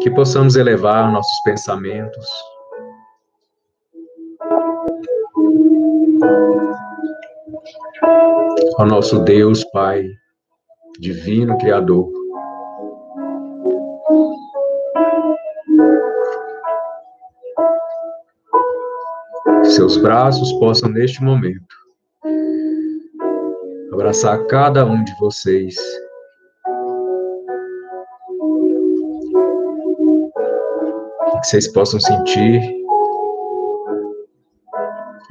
que possamos elevar nossos pensamentos ao nosso Deus, Pai, Divino Criador. Que seus braços possam, neste momento, abraçar cada um de vocês. Que vocês possam sentir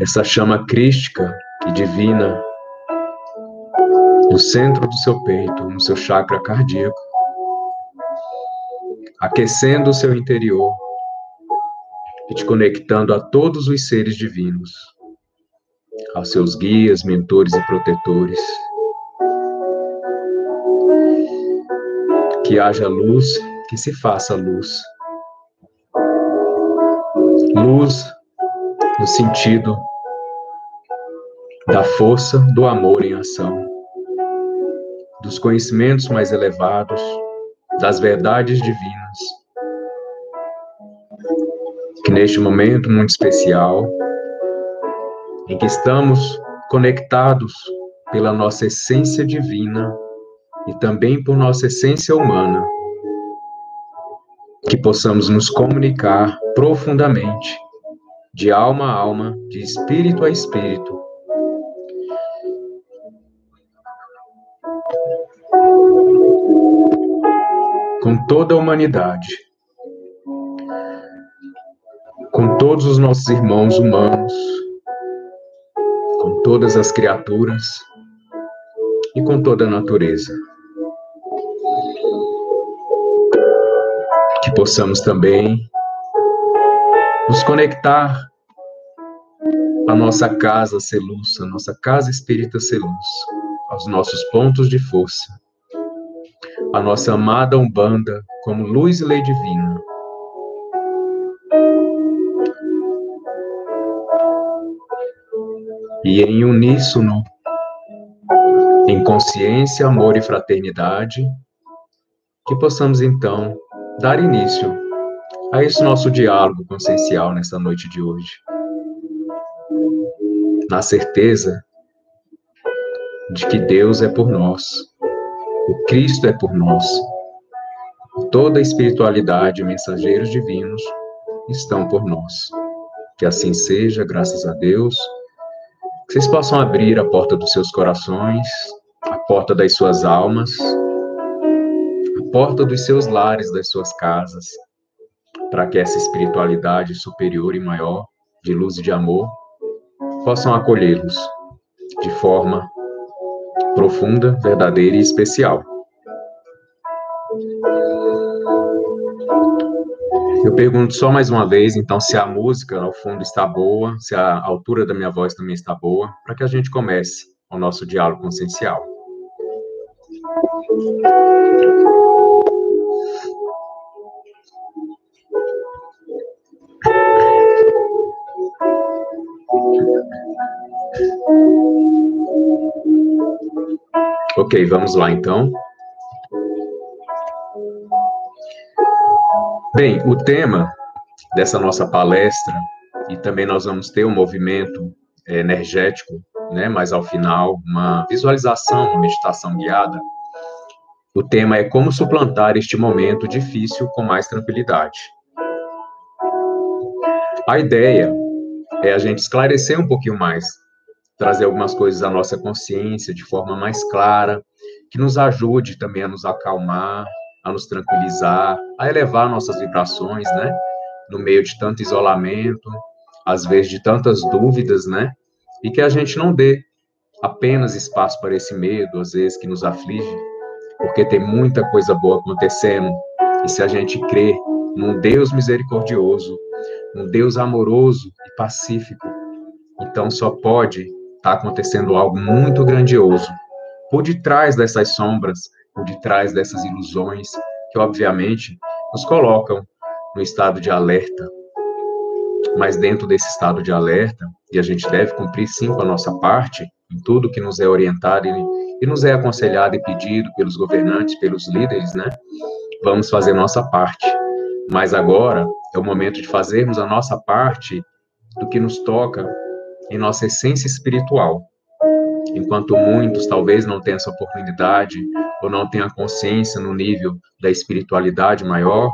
essa chama crística e divina no centro do seu peito, no seu chakra cardíaco, aquecendo o seu interior e te conectando a todos os seres divinos, aos seus guias, mentores e protetores. Que haja luz, que se faça luz. Luz no sentido da força do amor em ação, dos conhecimentos mais elevados, das verdades divinas. Que neste momento muito especial, em que estamos conectados pela nossa essência divina e também por nossa essência humana, que possamos nos comunicar profundamente, de alma a alma, de espírito a espírito, com toda a humanidade, com todos os nossos irmãos humanos, com todas as criaturas e com toda a natureza. Que possamos também nos conectar à nossa casa Seluz, à nossa casa espírita Seluz, aos nossos pontos de força, à nossa amada Umbanda como luz e lei divina. E em uníssono, em consciência, amor e fraternidade, que possamos então dar início a esse nosso diálogo consciencial nessa noite de hoje. Na certeza de que Deus é por nós, o Cristo é por nós, toda a espiritualidade e mensageiros divinos estão por nós. Que assim seja, graças a Deus. Que vocês possam abrir a porta dos seus corações, a porta das suas almas, a porta dos seus lares, das suas casas, para que essa espiritualidade superior e maior, de luz e de amor, possam acolhê-los de forma profunda, verdadeira e especial. Eu pergunto só mais uma vez, então, se a música ao fundo está boa, se a altura da minha voz também está boa, para que a gente comece o nosso diálogo consciencial. Ok, vamos lá então. Bem, o tema dessa nossa palestra, e também nós vamos ter um movimento energético, né, mas ao final, uma visualização, uma meditação guiada. O tema é como suplantar este momento difícil com mais tranquilidade. A ideia é a gente esclarecer um pouquinho mais, trazer algumas coisas à nossa consciência de forma mais clara, que nos ajude também a nos acalmar, a nos tranquilizar, a elevar nossas vibrações, né? No meio de tanto isolamento, às vezes de tantas dúvidas, né? E que a gente não dê apenas espaço para esse medo, às vezes, que nos aflige, porque tem muita coisa boa acontecendo. E se a gente crê num Deus misericordioso, num Deus amoroso e pacífico, então só pode estar acontecendo algo muito grandioso por detrás dessas sombras, por detrás dessas ilusões, que obviamente nos colocam no estado de alerta. Mas dentro desse estado de alerta, e a gente deve cumprir sim com a nossa parte, em tudo que nos é orientado e nos é aconselhado e pedido pelos governantes, pelos líderes, né? Vamos fazer nossa parte, Mas agora é o momento de fazermos a nossa parte do que nos toca em nossa essência espiritual. Enquanto muitos talvez não tenham essa oportunidade ou não tenham a consciência no nível da espiritualidade maior,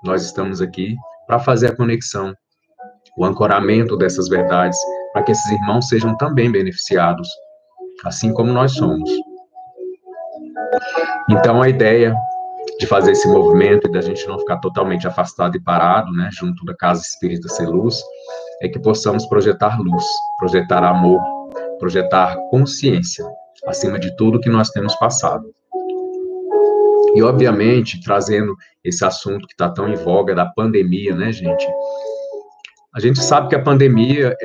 nós estamos aqui para fazer a conexão, o ancoramento dessas verdades, para que esses irmãos sejam também beneficiados, assim como nós somos. Então, a ideia de fazer esse movimento e da gente não ficar totalmente afastado e parado, né, junto da Casa Espírita Ser Luz, é que possamos projetar luz, projetar amor, projetar consciência, acima de tudo que nós temos passado. E, obviamente, trazendo esse assunto que está tão em voga da pandemia, né, gente? A gente sabe que a pandemia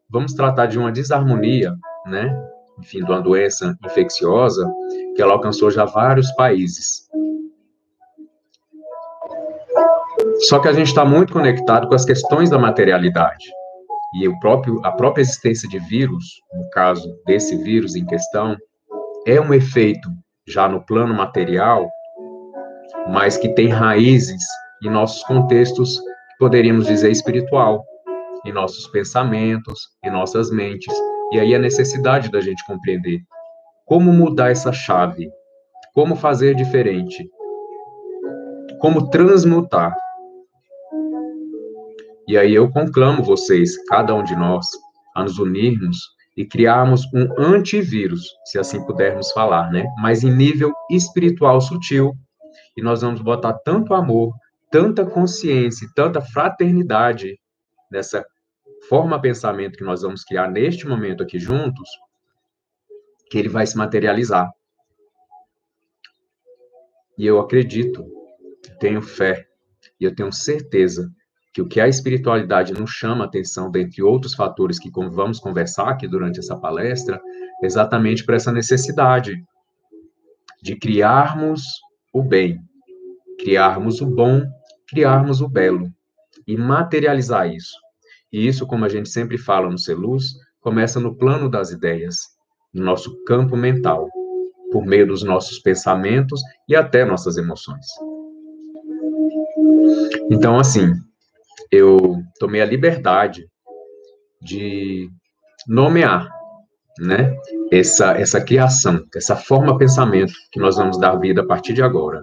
vamos tratar de uma desarmonia, né? Enfim, de uma doença infecciosa que ela alcançou já vários países. Só que a gente está muito conectado com as questões da materialidade. E a própria existência de vírus, no caso desse vírus em questão, é um efeito já no plano material, mas que tem raízes em nossos contextos, poderíamos dizer, espiritual, em nossos pensamentos, em nossas mentes. E aí a necessidade da gente compreender como mudar essa chave, como fazer diferente, como transmutar. E aí eu conclamo vocês, cada um de nós, a nos unirmos e criarmos um antivírus, se assim pudermos falar, né? Mas em nível espiritual sutil. E nós vamos botar tanto amor, tanta consciência, tanta fraternidade nessa forma pensamento que nós vamos criar neste momento aqui juntos, que ele vai se materializar. E eu acredito, tenho fé, e eu tenho certeza que o que a espiritualidade nos chama a atenção, dentre outros fatores que vamos conversar aqui durante essa palestra, é exatamente por essa necessidade de criarmos o bem, criarmos o bom, criarmos o belo, e materializar isso. E isso, como a gente sempre fala no Ser Luz, começa no plano das ideias, no nosso campo mental, por meio dos nossos pensamentos e até nossas emoções. Então, assim, eu tomei a liberdade de nomear, né, essa criação, essa forma pensamento que nós vamos dar vida a partir de agora.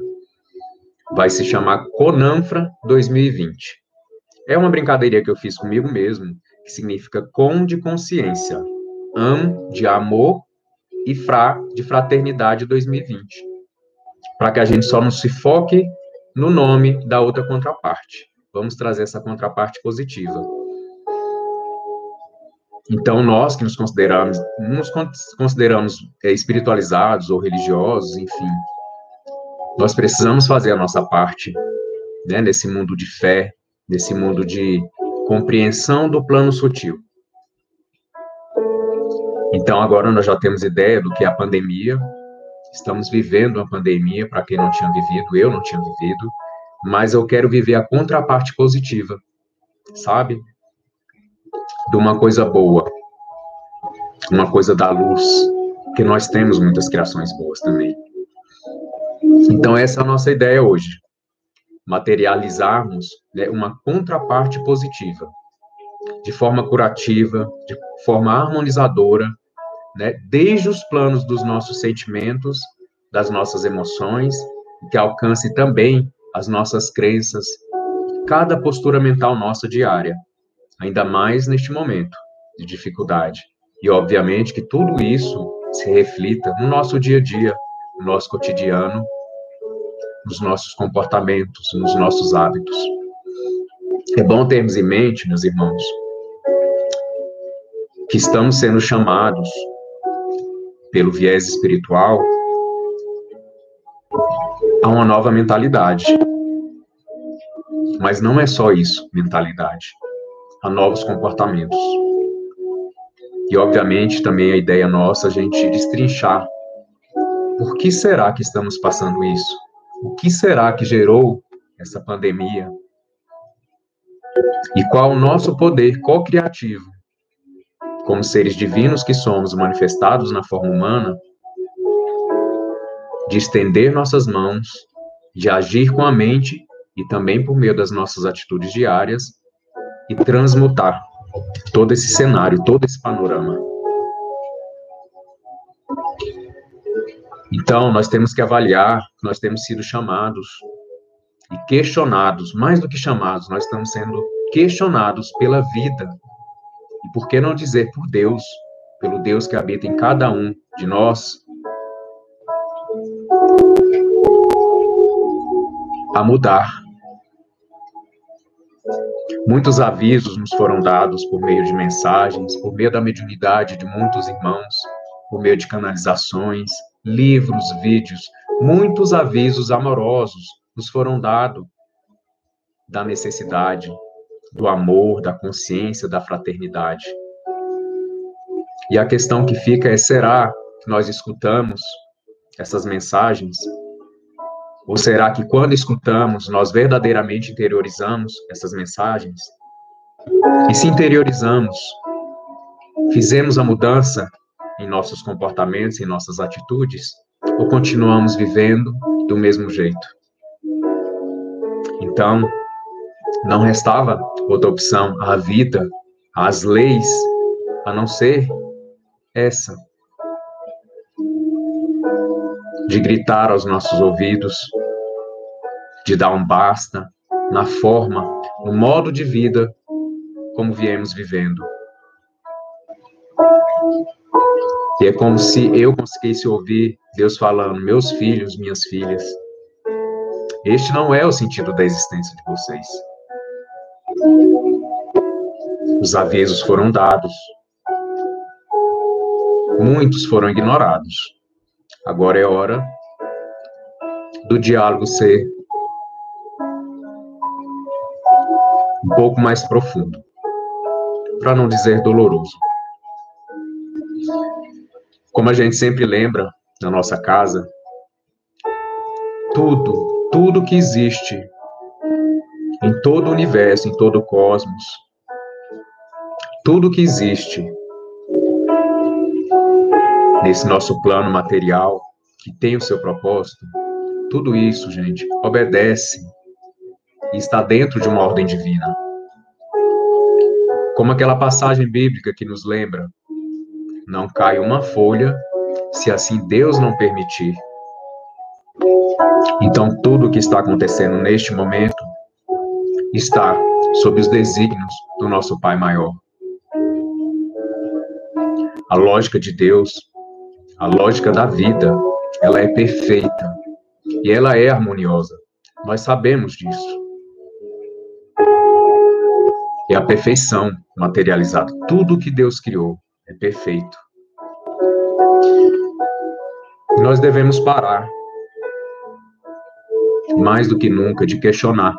Vai se chamar Conanfra 2020. É uma brincadeira que eu fiz comigo mesmo, que significa com de consciência, de amor e de fraternidade 2020. Para que a gente só não se foque no nome da outra contraparte. Vamos trazer essa contraparte positiva. Então, nós que nos consideramos espiritualizados ou religiosos, enfim, nós precisamos fazer a nossa parte, né, nesse mundo de fé, nesse mundo de compreensão do plano sutil. Então, agora nós já temos ideia do que é a pandemia, estamos vivendo uma pandemia, para quem não tinha vivido, eu não tinha vivido, mas eu quero viver a contraparte positiva, sabe? De uma coisa boa, uma coisa da luz, que nós temos muitas criações boas também. Então, essa é a nossa ideia hoje, materializarmos, né, uma contraparte positiva, de forma curativa, de forma harmonizadora, né, desde os planos dos nossos sentimentos, das nossas emoções, que alcance também as nossas crenças, cada postura mental nossa diária, ainda mais neste momento de dificuldade. E, obviamente, que tudo isso se reflita no nosso dia a dia, no nosso cotidiano, nos nossos comportamentos, nos nossos hábitos. É bom termos em mente, meus irmãos, que estamos sendo chamados pelo viés espiritual a uma nova mentalidade. Mas não é só isso, mentalidade. A novos comportamentos. E, obviamente, também a ideia nossa, a gente destrinchar. Por que será que estamos passando isso? O que será que gerou essa pandemia? E qual o nosso poder co-criativo, como seres divinos que somos, manifestados na forma humana, de estender nossas mãos, de agir com a mente e também por meio das nossas atitudes diárias e transmutar todo esse cenário, todo esse panorama. Então, nós temos que avaliar que nós temos sido chamados e questionados, mais do que chamados, nós estamos sendo questionados pela vida. E por que não dizer por Deus, pelo Deus que habita em cada um de nós, a mudar. Muitos avisos nos foram dados por meio de mensagens, por meio da mediunidade de muitos irmãos, por meio de canalizações, livros, vídeos, muitos avisos amorosos nos foram dados da necessidade, do amor, da consciência, da fraternidade. E a questão que fica é, será que nós escutamos essas mensagens? Ou será que quando escutamos, nós verdadeiramente interiorizamos essas mensagens? E se interiorizamos, fizemos a mudança em nossos comportamentos, em nossas atitudes, ou continuamos vivendo do mesmo jeito? Então, não restava outra opção à vida, às leis, a não ser essa, de gritar aos nossos ouvidos, de dar um basta na forma, no modo de vida como viemos vivendo. E é como se eu conseguisse ouvir Deus falando: meus filhos, minhas filhas, este não é o sentido da existência de vocês. Os avisos foram dados, muitos foram ignorados. Agora é hora do diálogo ser um pouco mais profundo, para não dizer doloroso. Como a gente sempre lembra na nossa casa, tudo que existe em todo o universo, em todo o cosmos, tudo que existe nesse nosso plano material, que tem o seu propósito, tudo isso, gente, obedece e está dentro de uma ordem divina. Como aquela passagem bíblica que nos lembra: não cai uma folha, se assim Deus não permitir. Então, tudo o que está acontecendo neste momento está sob os desígnios do nosso Pai Maior. A lógica de Deus, a lógica da vida, ela é perfeita e ela é harmoniosa. Nós sabemos disso. É a perfeição materializada. Tudo que Deus criou é perfeito. Nós devemos parar, mais do que nunca, de questionar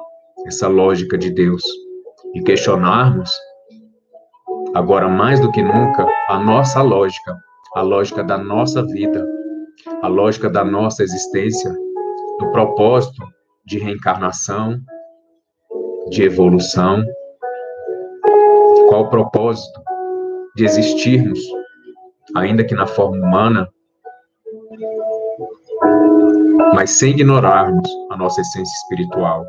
essa lógica de Deus e questionarmos, agora mais do que nunca, a nossa lógica, a lógica da nossa vida, a lógica da nossa existência, do propósito de reencarnação, de evolução. Qual o propósito de existirmos, ainda que na forma humana, mas sem ignorarmos a nossa essência espiritual?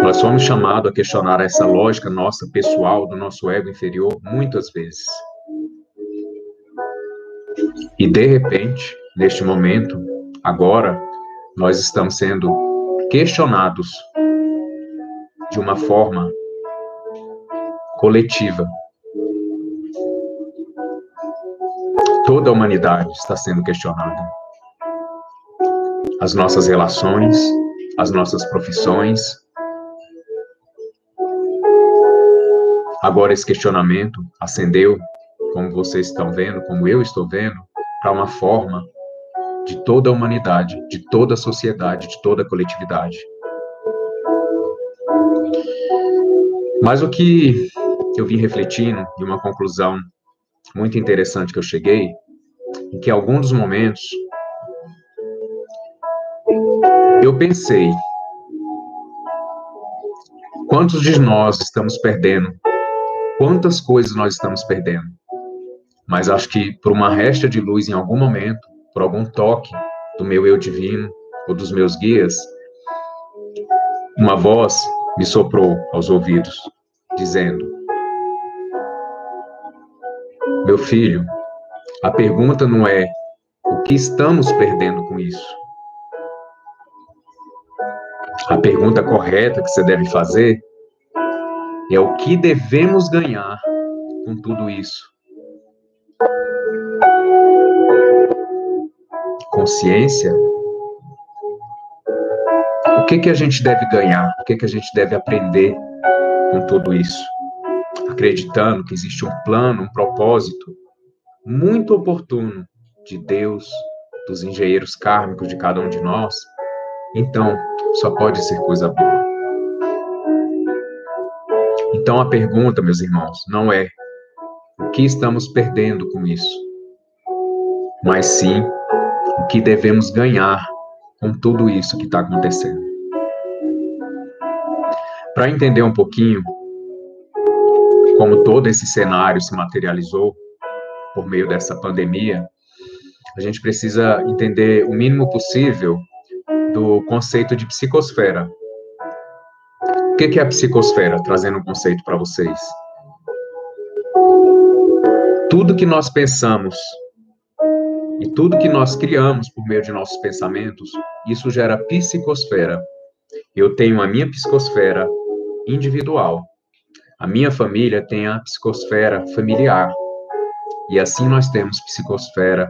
Nós somos chamados a questionar essa lógica nossa, pessoal, do nosso ego inferior, muitas vezes. E, de repente, neste momento, agora, nós estamos sendo questionados de uma forma coletiva. Toda a humanidade está sendo questionada. As nossas relações, as nossas profissões. Agora esse questionamento ascendeu, como vocês estão vendo, como eu estou vendo, para uma forma de toda a humanidade, de toda a sociedade, de toda a coletividade. Mas o que eu vim refletindo, e uma conclusão muito interessante que eu cheguei, em que em alguns dos momentos eu pensei, quantos de nós estamos perdendo? Quantas coisas nós estamos perdendo? Mas acho que por uma réstia de luz em algum momento, por algum toque do meu eu divino, ou dos meus guias, uma voz me soprou aos ouvidos, dizendo: meu filho, a pergunta não é o que estamos perdendo com isso. A pergunta correta que você deve fazer é o que devemos ganhar com tudo isso. Consciência? O que a gente deve ganhar? O que a gente deve aprender com tudo isso? Acreditando que existe um plano, um propósito muito oportuno de Deus, dos engenheiros kármicos de cada um de nós, então só pode ser coisa boa. Então a pergunta, meus irmãos, não é o que estamos perdendo com isso, mas sim o que devemos ganhar com tudo isso que está acontecendo. Para entender um pouquinho como todo esse cenário se materializou por meio dessa pandemia, a gente precisa entender o mínimo possível do conceito de psicosfera. O que é a psicosfera? Trazendo um conceito para vocês. Tudo que nós pensamos e tudo que nós criamos por meio de nossos pensamentos, isso gera psicosfera. Eu tenho a minha psicosfera individual. A minha família tem a psicosfera familiar. E assim nós temos psicosfera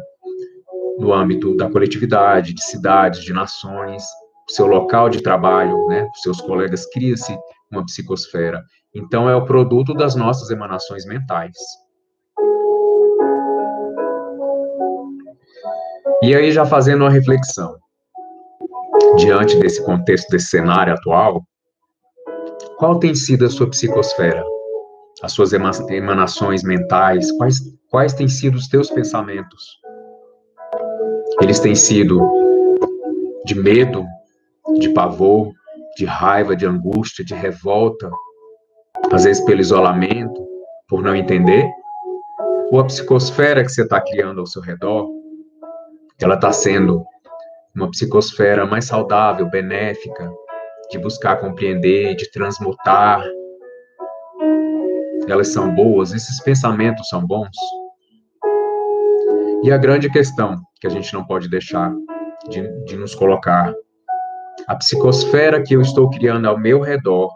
no âmbito da coletividade, de cidades, de nações, seu local de trabalho, né, os seus colegas, cria-se uma psicosfera. Então, é o produto das nossas emanações mentais. E aí, já fazendo uma reflexão, diante desse contexto, desse cenário atual, qual tem sido a sua psicosfera? As suas emanações mentais? Quais têm sido os teus pensamentos? Eles têm sido de medo, de pavor, de raiva, de angústia, de revolta, às vezes pelo isolamento, por não entender? Ou a psicosfera que você está criando ao seu redor, ela está sendo uma psicosfera mais saudável, benéfica, de buscar compreender, de transmutar? Elas são boas? Esses pensamentos são bons? E a grande questão que a gente não pode deixar de nos colocar: a psicosfera que eu estou criando ao meu redor,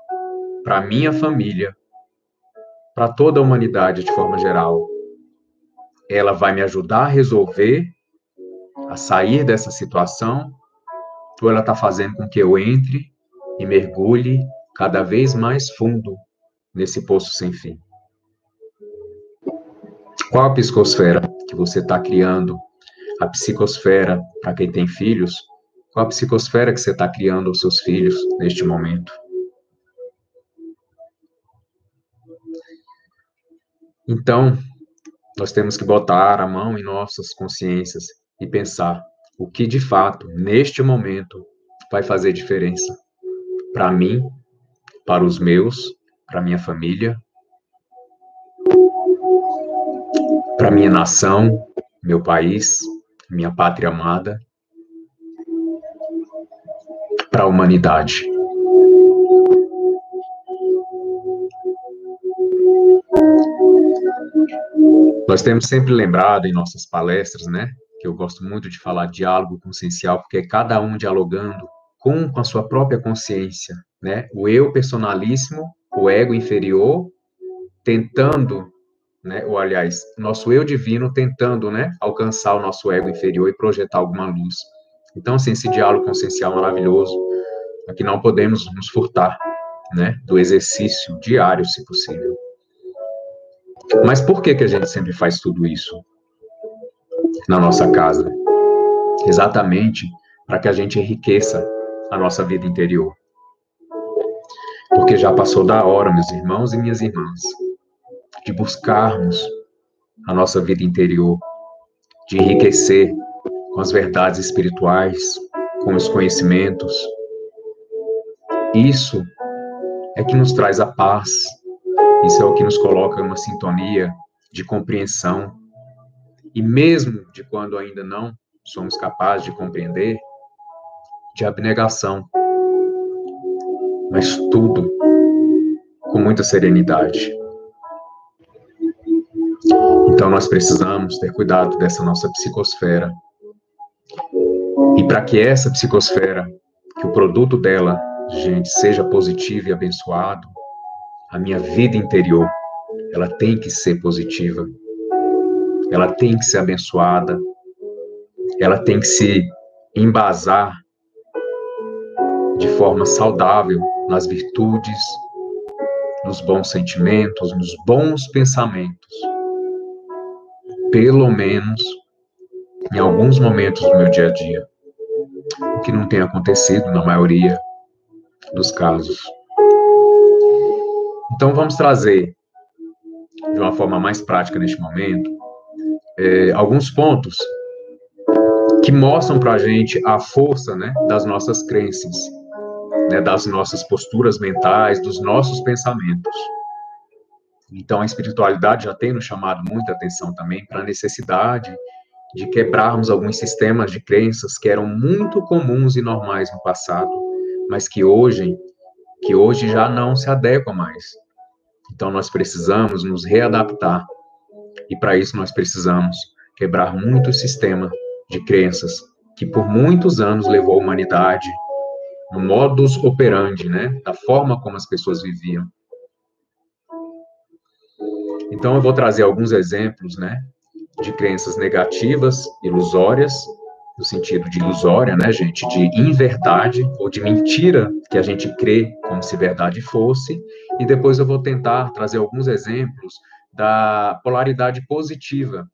para a minha família, para toda a humanidade de forma geral, ela vai me ajudar a resolver, a sair dessa situação, ou ela está fazendo com que eu entre e mergulhe cada vez mais fundo nesse poço sem fim? Qual a psicosfera que você está criando? A psicosfera, para quem tem filhos, qual a psicosfera que você está criando aos seus filhos neste momento? Então, nós temos que botar a mão em nossas consciências e pensar o que, de fato, neste momento, vai fazer diferença para mim, para os meus, para minha família, para minha nação, meu país, minha pátria amada, para a humanidade. Nós temos sempre lembrado em nossas palestras, né, que eu gosto muito de falar diálogo consciencial, porque é cada um dialogando com a sua própria consciência, né, o eu personalíssimo, o ego inferior, tentando, né, ou aliás, nosso eu divino tentando, né, alcançar o nosso ego inferior e projetar alguma luz. Então, assim, esse diálogo consciencial maravilhoso, aqui não podemos nos furtar, né, do exercício diário, se possível. Mas por que a gente sempre faz tudo isso na nossa casa? Exatamente para que a gente enriqueça a nossa vida interior. Porque já passou da hora, meus irmãos e minhas irmãs, de buscarmos a nossa vida interior, de enriquecer com as verdades espirituais, com os conhecimentos. Isso é que nos traz a paz, isso é o que nos coloca em uma sintonia de compreensão. E mesmo de quando ainda não somos capazes de compreender, de abnegação, mas tudo com muita serenidade. Então, nós precisamos ter cuidado dessa nossa psicosfera. E para que essa psicosfera, que o produto dela, gente, seja positivo e abençoado, a minha vida interior, ela tem que ser positiva, ela tem que ser abençoada, ela tem que se embasar de forma saudável nas virtudes, nos bons sentimentos, nos bons pensamentos. Pelo menos em alguns momentos do meu dia a dia, o que não tem acontecido na maioria dos casos. Então, vamos trazer, de uma forma mais prática neste momento, alguns pontos que mostram para a gente a força, né, das nossas crenças, né, das nossas posturas mentais, dos nossos pensamentos. Então, a espiritualidade já tem nos chamado muita atenção também para a necessidade de quebrarmos alguns sistemas de crenças que eram muito comuns e normais no passado, mas que hoje já não se adequam mais. Então, nós precisamos nos readaptar, e para isso nós precisamos quebrar muito o sistema de crenças que por muitos anos levou a humanidade no modus operandi, né, da forma como as pessoas viviam. Então, eu vou trazer alguns exemplos, né, de crenças negativas, ilusórias, no sentido de ilusória, né, gente, de inverdade ou de mentira que a gente crê como se verdade fosse, e depois eu vou tentar trazer alguns exemplos da polaridade positiva,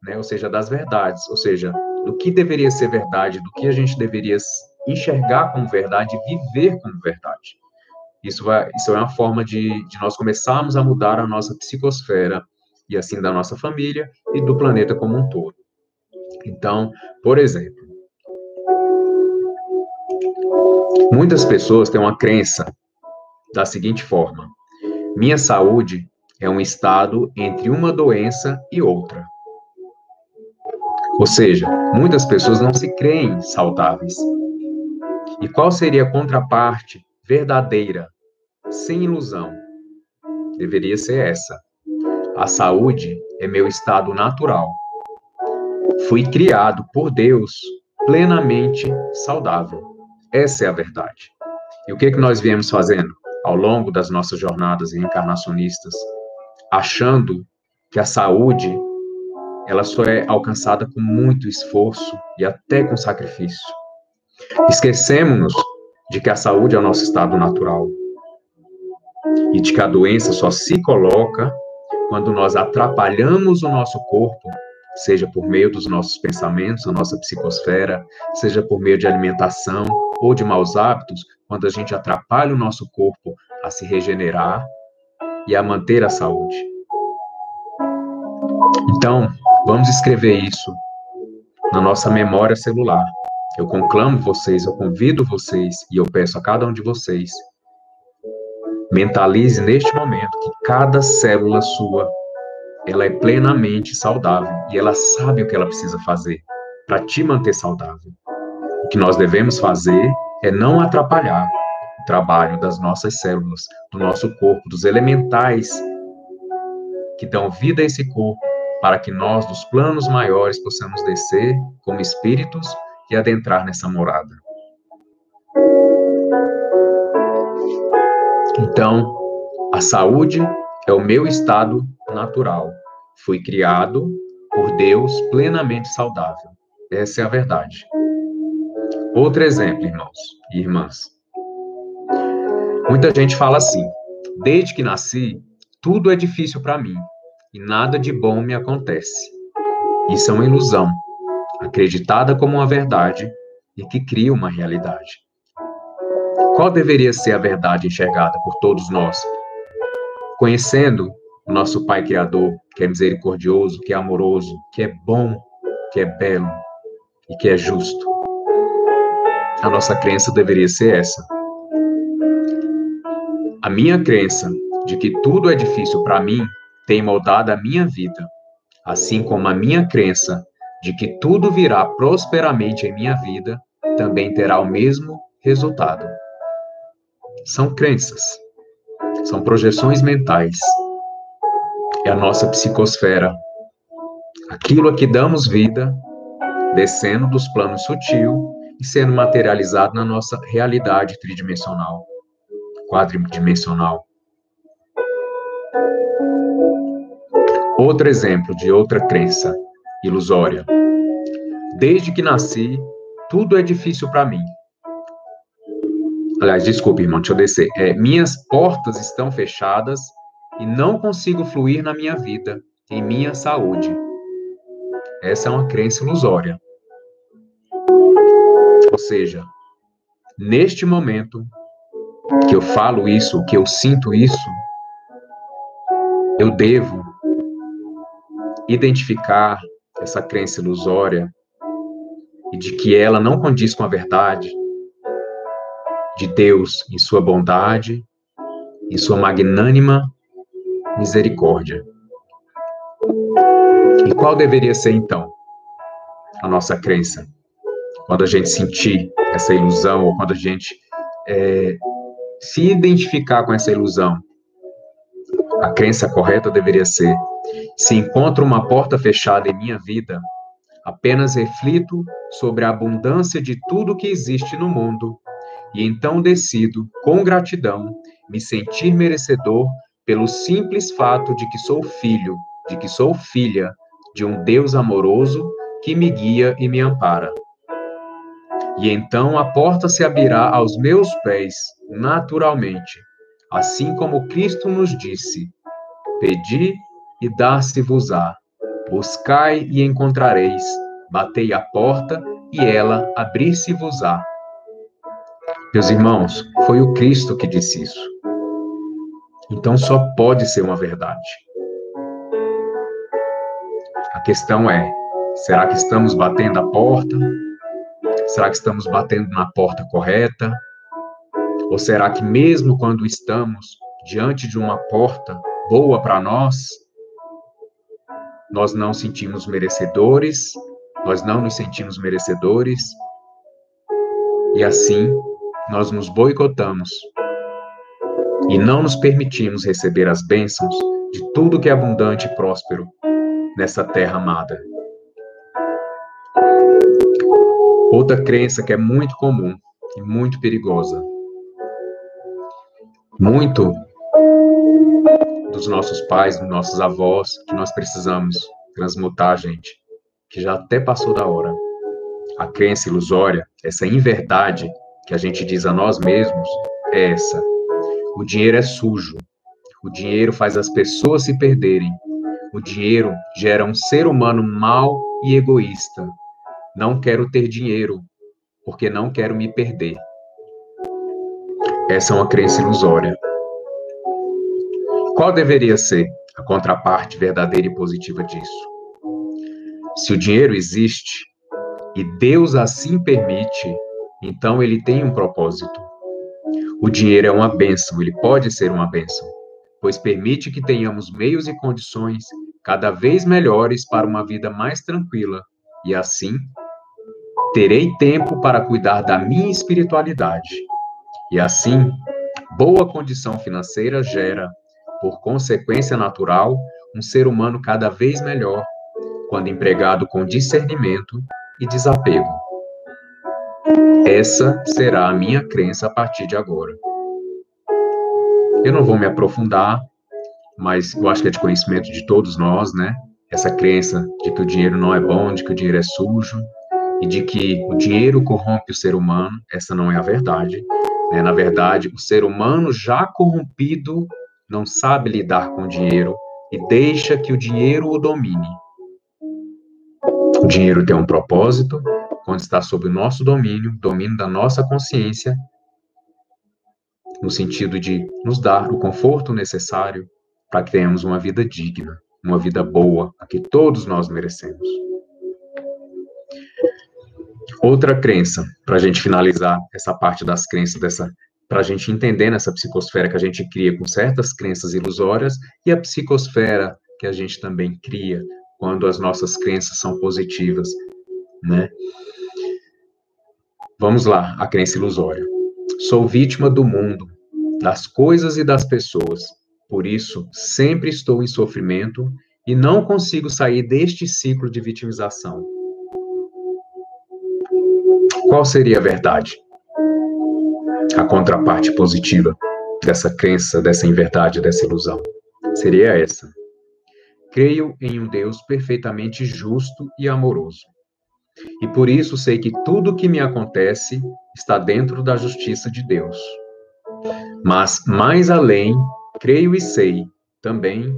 né, ou seja, das verdades, ou seja, do que deveria ser verdade, do que a gente deveria enxergar como verdade e viver como verdade. Isso é uma forma de nós começarmos a mudar a nossa psicosfera, e assim da nossa família e do planeta como um todo. Então, por exemplo, muitas pessoas têm uma crença da seguinte forma: minha saúde é um estado entre uma doença e outra. Ou seja, muitas pessoas não se creem saudáveis. E qual seria a contraparte verdadeira, sem ilusão? Deveria ser essa: a saúde é meu estado natural. Fui criado por Deus plenamente saudável. Essa é a verdade. E o que nós viemos fazendo ao longo das nossas jornadas reencarnacionistas? Achando que a saúde, ela só é alcançada com muito esforço e até com sacrifício. Esquecemos-nos de que a saúde é o nosso estado natural e de que a doença só se coloca quando nós atrapalhamos o nosso corpo, seja por meio dos nossos pensamentos, a nossa psicosfera, seja por meio de alimentação ou de maus hábitos, quando a gente atrapalha o nosso corpo a se regenerar e a manter a saúde. Então, vamos escrever isso na nossa memória celular. Eu conclamo vocês, eu convido vocês e eu peço a cada um de vocês, mentalize neste momento que cada célula sua, ela é plenamente saudável e ela sabe o que ela precisa fazer para te manter saudável. O que nós devemos fazer é não atrapalhar o trabalho das nossas células, do nosso corpo, dos elementais que dão vida a esse corpo, para que nós, dos planos maiores, possamos descer como espíritos e adentrar nessa morada. Então, a saúde é o meu estado natural. Fui criado por Deus plenamente saudável. Essa é a verdade. Outro exemplo, irmãos e irmãs. Muita gente fala assim: desde que nasci, tudo é difícil para mim e nada de bom me acontece. Isso é uma ilusão, acreditada como uma verdade e que cria uma realidade. Qual deveria ser a verdade enxergada por todos nós? Conhecendo o nosso Pai Criador, que é misericordioso, que é amoroso, que é bom, que é belo e que é justo. A nossa crença deveria ser essa. A minha crença de que tudo é difícil para mim tem moldado a minha vida, assim como a minha crença de que tudo virá prosperamente em minha vida também terá o mesmo resultado. São crenças, são projeções mentais. É a nossa psicosfera, aquilo a que damos vida, descendo dos planos sutil e sendo materializado na nossa realidade tridimensional, quadridimensional. Outro exemplo de outra crença ilusória. Desde que nasci, tudo é difícil para mim. Aliás, desculpe, irmão, deixa eu descer. Minhas portas estão fechadas e não consigo fluir na minha vida, em minha saúde. Essa é uma crença ilusória. Ou seja, neste momento que eu falo isso, que eu sinto isso, eu devo identificar essa crença ilusória e de que ela não condiz com a verdade de Deus em sua bondade, em sua magnânima misericórdia. E qual deveria ser, então, a nossa crença? Quando a gente sentir essa ilusão, ou quando a gente se identificar com essa ilusão, a crença correta deveria ser: se encontro uma porta fechada em minha vida, apenas reflito sobre a abundância de tudo que existe no mundo, e então decido, com gratidão, me sentir merecedor pelo simples fato de que sou filho, de que sou filha de um Deus amoroso que me guia e me ampara. E então a porta se abrirá aos meus pés, naturalmente, assim como Cristo nos disse: pedi e dar-se-vos-á, buscai e encontrareis, batei a porta e ela abrir-se-vos-á. Meus irmãos, foi o Cristo que disse isso. Então só pode ser uma verdade. A questão é, será que estamos batendo a porta? Será que estamos batendo na porta correta? Ou será que mesmo quando estamos diante de uma porta boa para nós, nós não sentimos merecedores, nós não nos sentimos merecedores, e assim nós nos boicotamos e não nos permitimos receber as bênçãos de tudo que é abundante e próspero nessa terra amada. Outra crença que é muito comum e muito perigosa. Muito dos nossos pais, dos nossos avós, que nós precisamos transmutar, gente, que já até passou da hora. A crença ilusória, essa inverdade que a gente diz a nós mesmos, é essa: o dinheiro é sujo, o dinheiro faz as pessoas se perderem, o dinheiro gera um ser humano mau e egoísta. Não quero ter dinheiro, porque não quero me perder. Essa é uma crença ilusória. Qual deveria ser a contraparte verdadeira e positiva disso? Se o dinheiro existe e Deus assim permite, então ele tem um propósito. O dinheiro é uma bênção, ele pode ser uma bênção, pois permite que tenhamos meios e condições cada vez melhores para uma vida mais tranquila, e assim terei tempo para cuidar da minha espiritualidade. E assim, boa condição financeira gera, por consequência natural, um ser humano cada vez melhor, quando empregado com discernimento e desapego. Essa será a minha crença a partir de agora. Eu não vou me aprofundar, mas eu acho que é de conhecimento de todos nós, né? Essa crença de que o dinheiro não é bom, de que o dinheiro é sujo, e de que o dinheiro corrompe o ser humano. Essa não é a verdade, né? Na verdade, o ser humano já corrompido não sabe lidar com o dinheiro e deixa que o dinheiro o domine. O dinheiro tem um propósito, quando está sob o nosso domínio da nossa consciência, no sentido de nos dar o conforto necessário para que tenhamos uma vida digna, uma vida boa, a que todos nós merecemos. Outra crença, para a gente finalizar essa parte das crenças, para a gente entender nessa psicosfera que a gente cria com certas crenças ilusórias e a psicosfera que a gente também cria quando as nossas crenças são positivas, né? Vamos lá, a crença ilusória. Sou vítima do mundo, das coisas e das pessoas. Por isso, sempre estou em sofrimento e não consigo sair deste ciclo de vitimização. Qual seria a verdade? A contraparte positiva dessa crença, dessa inverdade, dessa ilusão? Seria essa. Creio em um Deus perfeitamente justo e amoroso. E por isso sei que tudo o que me acontece está dentro da justiça de Deus. Mas, mais além, creio e sei também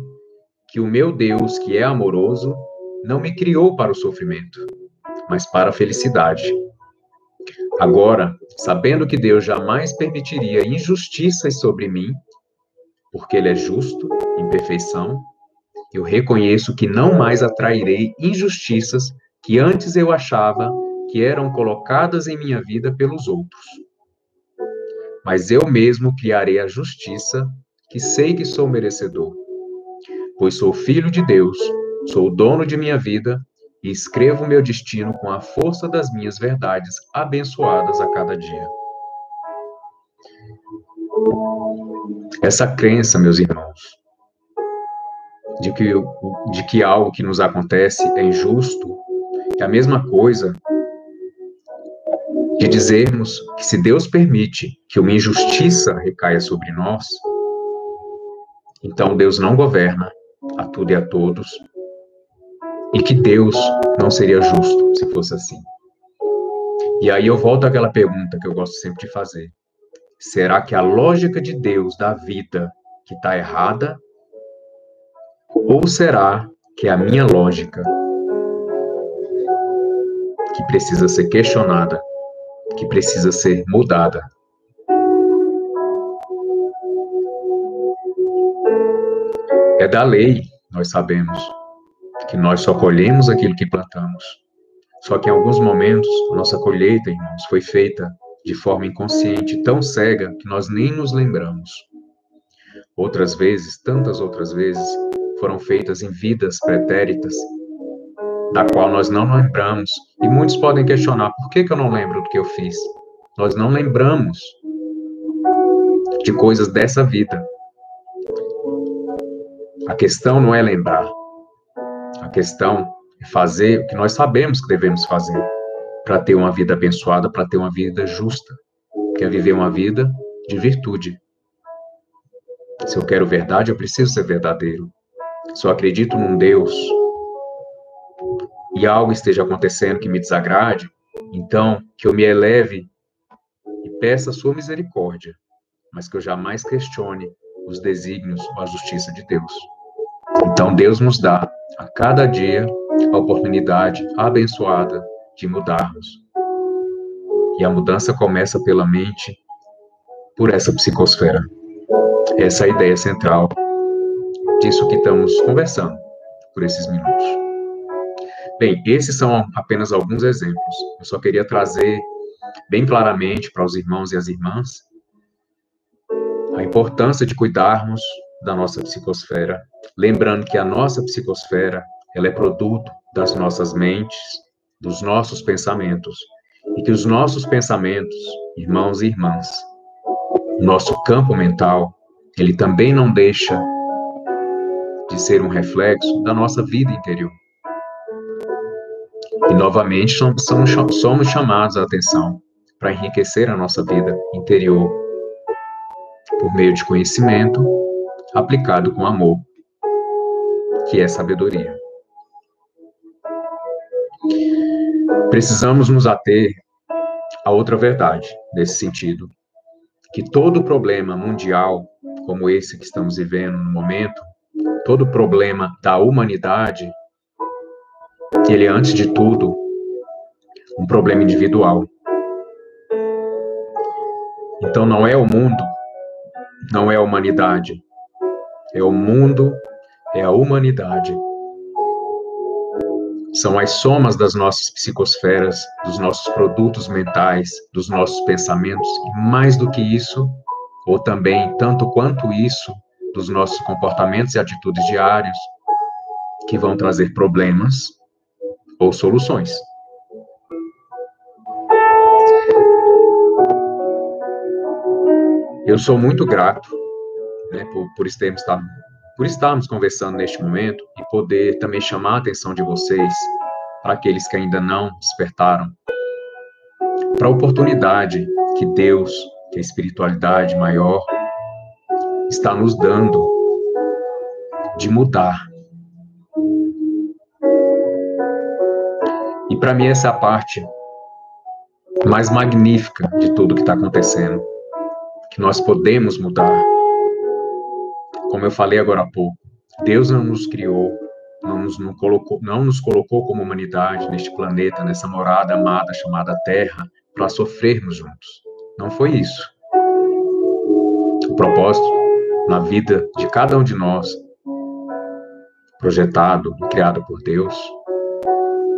que o meu Deus, que é amoroso, não me criou para o sofrimento, mas para a felicidade. Agora, sabendo que Deus jamais permitiria injustiças sobre mim, porque Ele é justo, em perfeição, eu reconheço que não mais atrairei injustiças que antes eu achava que eram colocadas em minha vida pelos outros. Mas eu mesmo criarei a justiça que sei que sou merecedor, pois sou filho de Deus, sou o dono de minha vida e escrevo meu destino com a força das minhas verdades abençoadas a cada dia. Essa crença, meus irmãos, de que algo que nos acontece é injusto, é a mesma coisa de dizermos que se Deus permite que uma injustiça recaia sobre nós, então Deus não governa a tudo e a todos, e que Deus não seria justo se fosse assim. E aí eu volto àquela pergunta que eu gosto sempre de fazer. Será que a lógica de Deus da vida que está errada? Ou será que é a minha lógica que precisa ser questionada, que precisa ser mudada? É da lei, nós sabemos, que nós só colhemos aquilo que plantamos. Só que em alguns momentos, a nossa colheita, irmãos, foi feita de forma inconsciente, tão cega, que nós nem nos lembramos. Outras vezes, tantas outras vezes, foram feitas em vidas pretéritas, da qual nós não lembramos. E muitos podem questionar, por que eu não lembro do que eu fiz? Nós não lembramos de coisas dessa vida. A questão não é lembrar. A questão é fazer o que nós sabemos que devemos fazer para ter uma vida abençoada, para ter uma vida justa, que é viver uma vida de virtude. Se eu quero verdade, eu preciso ser verdadeiro. Se eu acredito num Deus e algo esteja acontecendo que me desagrade, então que eu me eleve e peça a sua misericórdia, mas que eu jamais questione os desígnios ou a justiça de Deus. Então Deus nos dá a cada dia a oportunidade abençoada de mudarmos. E a mudança começa pela mente, por essa psicosfera. Essa é a ideia central disso que estamos conversando por esses minutos. Bem, esses são apenas alguns exemplos. Eu só queria trazer bem claramente para os irmãos e as irmãs a importância de cuidarmos da nossa psicosfera, lembrando que a nossa psicosfera, ela é produto das nossas mentes, dos nossos pensamentos, e que os nossos pensamentos, irmãos e irmãs, o nosso campo mental, ele também não deixa de ser um reflexo da nossa vida interior. E, novamente, somos chamados a atenção para enriquecer a nossa vida interior por meio de conhecimento aplicado com amor, que é sabedoria. Precisamos nos ater a outra verdade nesse sentido, que todo problema mundial, como esse que estamos vivendo no momento, todo problema da humanidade, ele é, antes de tudo, um problema individual. Então, não é o mundo, não é a humanidade, é o mundo, é a humanidade. São as somas das nossas psicosferas, dos nossos produtos mentais, dos nossos pensamentos, e mais do que isso, ou também, tanto quanto isso, dos nossos comportamentos e atitudes diários, que vão trazer problemas ou soluções. Eu sou muito grato, né, por estarmos conversando neste momento e poder também chamar a atenção de vocês, para aqueles que ainda não despertaram, para a oportunidade que Deus, que a espiritualidade maior, está nos dando de mudar. E para mim essa é a parte mais magnífica de tudo que está acontecendo, que nós podemos mudar. Como eu falei agora há pouco, Deus não nos criou, não nos colocou como humanidade neste planeta, nessa morada amada chamada Terra, para sofrermos juntos. Não foi isso. O propósito na vida de cada um de nós, projetado e criado por Deus,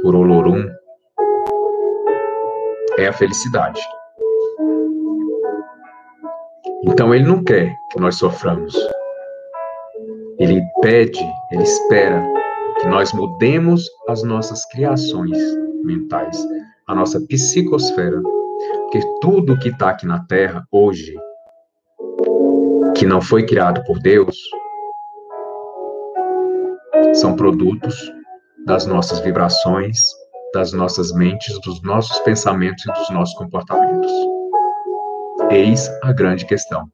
por Olorum, é a felicidade. Então ele não quer que nós soframos. Ele pede, ele espera que nós mudemos as nossas criações mentais, a nossa psicosfera. Porque tudo que está aqui na Terra hoje, que não foi criado por Deus, são produtos das nossas vibrações, das nossas mentes, dos nossos pensamentos e dos nossos comportamentos. Eis a grande questão.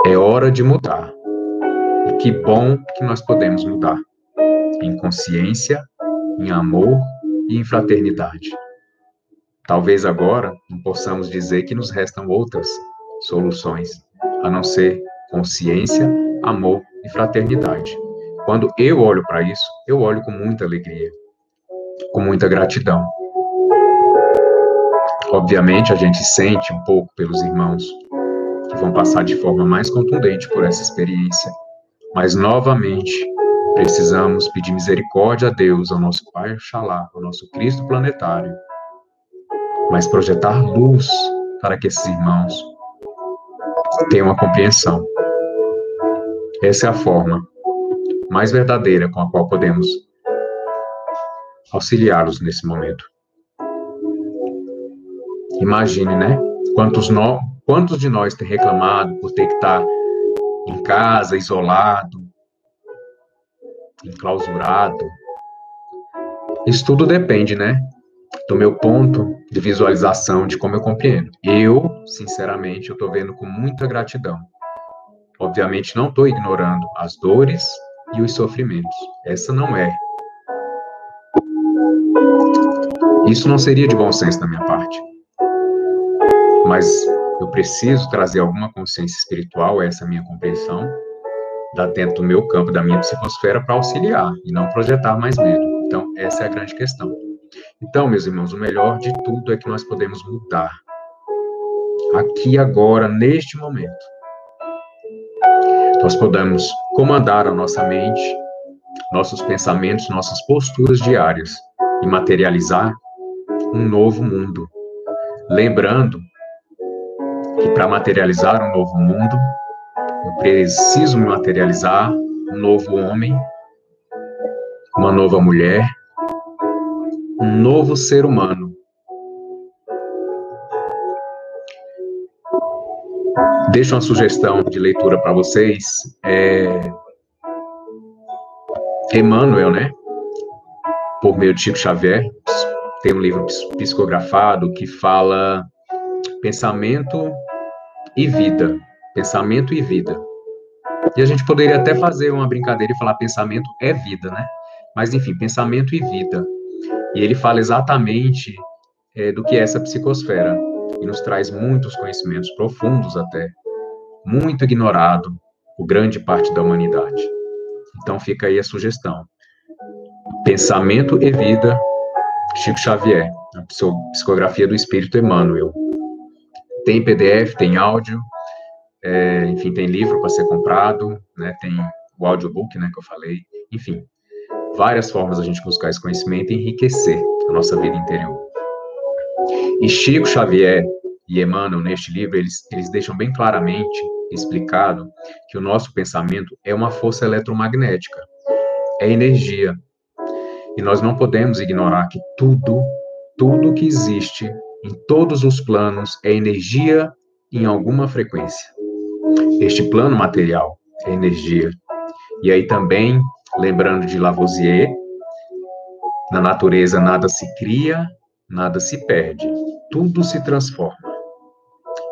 É hora de mudar. E que bom que nós podemos mudar. Em consciência, em amor e em fraternidade. Talvez agora não possamos dizer que nos restam outras soluções, a não ser consciência, amor e fraternidade. Quando eu olho para isso, eu olho com muita alegria, com muita gratidão. Obviamente, a gente sente um pouco pelos irmãos que vão passar de forma mais contundente por essa experiência, mas, novamente, precisamos pedir misericórdia a Deus, ao nosso Pai Oxalá, ao nosso Cristo planetário, mas projetar luz para que esses irmãos tenham uma compreensão. Essa é a forma mais verdadeira com a qual podemos auxiliá-los nesse momento. Imagine, né? Quantos de nós têm reclamado por ter que estar em casa, isolado, enclausurado? Isso tudo depende, né? Do meu ponto de visualização, de como eu compreendo. Eu, sinceramente, eu estou vendo com muita gratidão. Obviamente, não estou ignorando as dores e os sofrimentos. Essa não é. Isso não seria de bom senso da minha parte. Mas eu preciso trazer alguma consciência espiritual, essa é a minha compreensão, dentro do meu campo, da minha psicosfera, para auxiliar e não projetar mais medo. Então, essa é a grande questão. Então, meus irmãos, o melhor de tudo é que nós podemos mudar. Aqui, agora, neste momento. Nós podemos comandar a nossa mente, nossos pensamentos, nossas posturas diárias e materializar um novo mundo. Lembrando que para materializar um novo mundo, eu preciso me materializar um novo homem, uma nova mulher, um novo ser humano. Deixo uma sugestão de leitura para vocês. Emmanuel, né? Por meio de Chico Xavier, tem um livro psicografado que fala pensamento e vida. Pensamento e vida. E a gente poderia até fazer uma brincadeira e falar pensamento é vida, né? Mas, enfim, pensamento e vida. E ele fala exatamente do que é essa psicosfera. E nos traz muitos conhecimentos profundos até, muito ignorado por grande parte da humanidade. Então fica aí a sugestão. Pensamento e Vida, Chico Xavier, a psicografia do Espírito Emmanuel. Tem PDF, tem áudio, enfim, tem livro para ser comprado, né? Tem o audiobook, né, que eu falei, enfim, várias formas a gente buscar esse conhecimento e enriquecer a nossa vida interior. E Chico Xavier e Emmanuel, neste livro, eles deixam bem claramente explicado que o nosso pensamento é uma força eletromagnética, é energia. E nós não podemos ignorar que tudo que existe em todos os planos é energia em alguma frequência. Este plano material é energia. E aí também, lembrando de Lavoisier, na natureza nada se cria, nada se perde, tudo se transforma.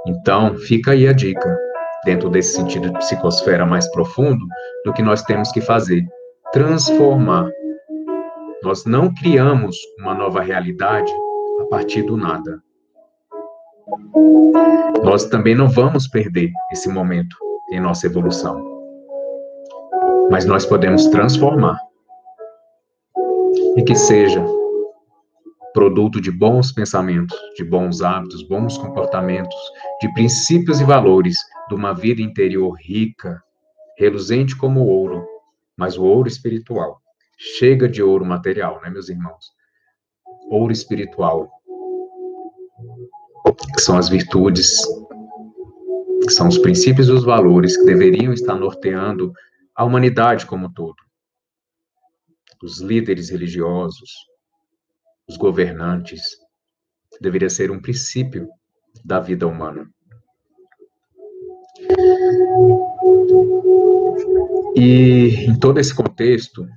Então, fica aí a dica, dentro desse sentido de psicosfera mais profundo, do que nós temos que fazer: transformar. Nós não criamos uma nova realidade a partir do nada. Nós também não vamos perder esse momento em nossa evolução, mas nós podemos transformar, e que seja produto de bons pensamentos, de bons hábitos, bons comportamentos, de princípios e valores, de uma vida interior rica, reluzente como o ouro, mas o ouro espiritual. Chega de ouro material, né, meus irmãos? Ouro espiritual, que são as virtudes, que são os princípios e os valores que deveriam estar norteando a humanidade como um todo. Os líderes religiosos, os governantes, deveria ser um princípio da vida humana. E em todo esse contexto,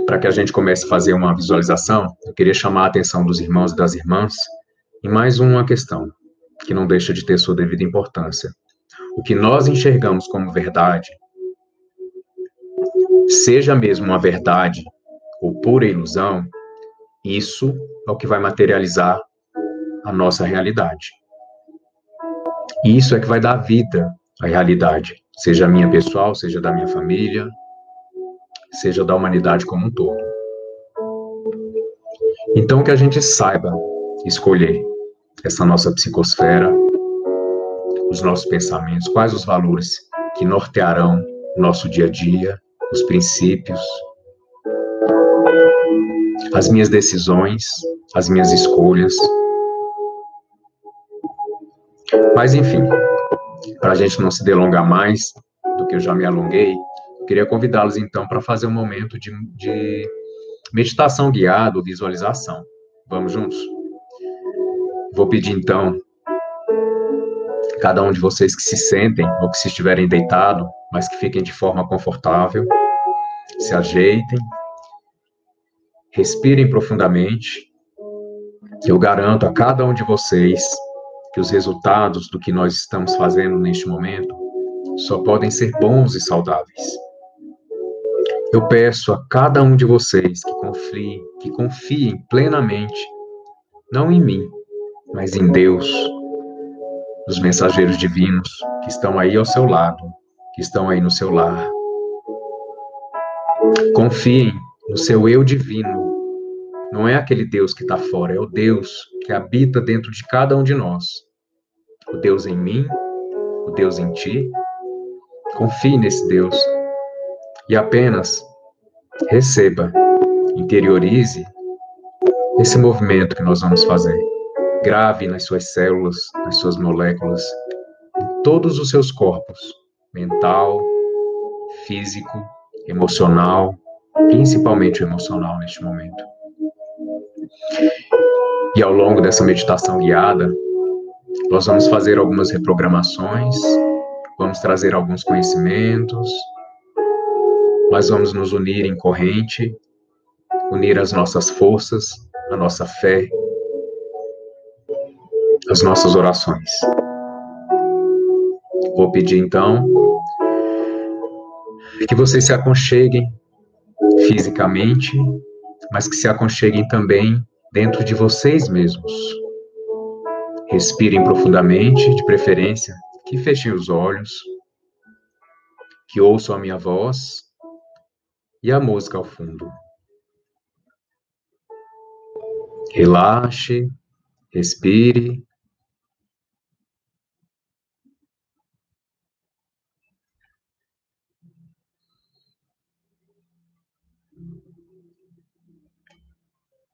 para que a gente comece a fazer uma visualização, eu queria chamar a atenção dos irmãos e das irmãs em mais uma questão, que não deixa de ter sua devida importância. O que nós enxergamos como verdade, seja mesmo uma verdade ou pura ilusão, isso é o que vai materializar a nossa realidade. Isso é que vai dar vida à realidade, seja minha pessoal, seja da minha família, seja da humanidade como um todo. Então, que a gente saiba escolher essa nossa psicosfera, os nossos pensamentos, quais os valores que nortearão o nosso dia a dia, os princípios, as minhas decisões, as minhas escolhas. Mas, enfim, para a gente não se delongar mais do que eu já me alonguei, eu queria convidá-los, então, para fazer um momento de meditação guiada ou visualização. Vamos juntos? Vou pedir, então, cada um de vocês que se sentem, ou que se estiverem deitados, mas que fiquem de forma confortável, se ajeitem, respirem profundamente. Eu garanto a cada um de vocês que os resultados do que nós estamos fazendo neste momento só podem ser bons e saudáveis. Eu peço a cada um de vocês que confiem plenamente, não em mim, mas em Deus, nos mensageiros divinos que estão aí ao seu lado, que estão aí no seu lar. Confiem no seu eu divino. Não é aquele Deus que está fora, é o Deus que habita dentro de cada um de nós. O Deus em mim, o Deus em ti. Confie nesse Deus e apenas receba, interiorize esse movimento que nós vamos fazer. Grave nas suas células, nas suas moléculas, em todos os seus corpos, mental, físico, emocional, principalmente o emocional neste momento. E ao longo dessa meditação guiada, nós vamos fazer algumas reprogramações, vamos trazer alguns conhecimentos, nós vamos nos unir em corrente, unir as nossas forças, a nossa fé, as nossas orações. Vou pedir, então, que vocês se aconcheguem fisicamente, mas que se aconcheguem também dentro de vocês mesmos. Respirem profundamente, de preferência, que fechem os olhos, que ouçam a minha voz e a música ao fundo. Relaxe, respire.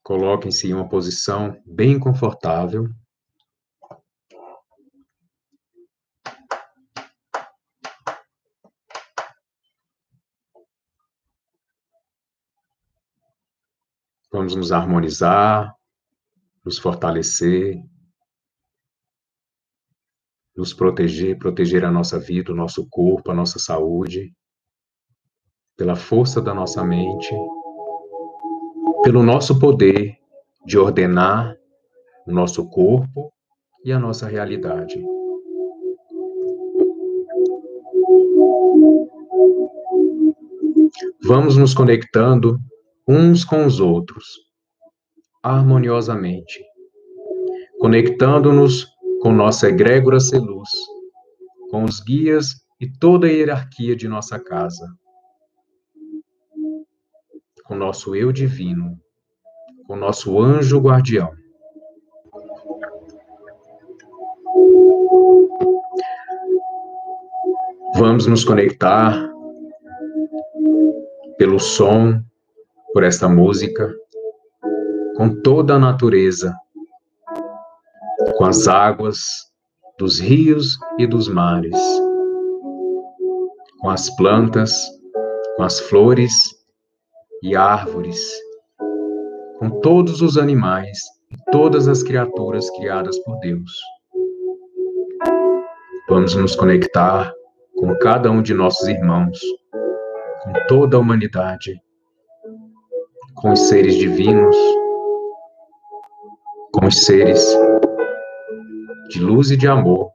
Coloquem-se em uma posição bem confortável. Vamos nos harmonizar, nos fortalecer. nos proteger, proteger a nossa vida, o nosso corpo, a nossa saúde, pela força da nossa mente, pelo nosso poder de ordenar o nosso corpo e a nossa realidade. Vamos nos conectando uns com os outros, harmoniosamente, conectando-nos com nossa egrégora seluz, com os guias e toda a hierarquia de nossa casa, com nosso eu divino, com nosso anjo guardião. Vamos nos conectar pelo som, por esta música, com toda a natureza, com as águas dos rios e dos mares, com as plantas, com as flores e árvores, com todos os animais e todas as criaturas criadas por Deus. Vamos nos conectar com cada um de nossos irmãos, com toda a humanidade, com os seres divinos, com os seres de luz e de amor